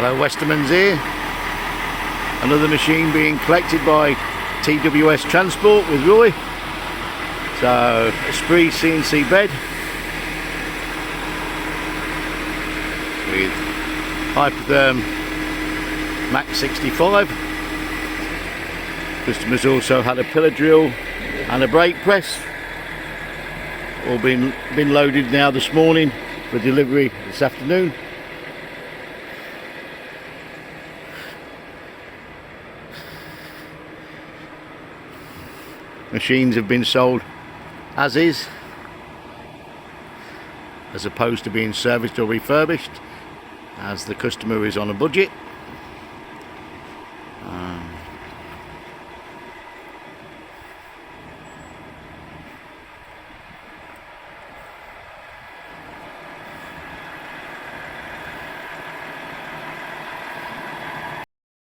Hello, Westermans here. Another machine being collected by TWS Transport with Roy. So, Esprit CNC bed with Hypertherm Max 65. Customers also had a pillar drill and a brake press. All been loaded now this morning for delivery this afternoon. Machines have been sold as is, as opposed to being serviced or refurbished, as the customer is on a budget.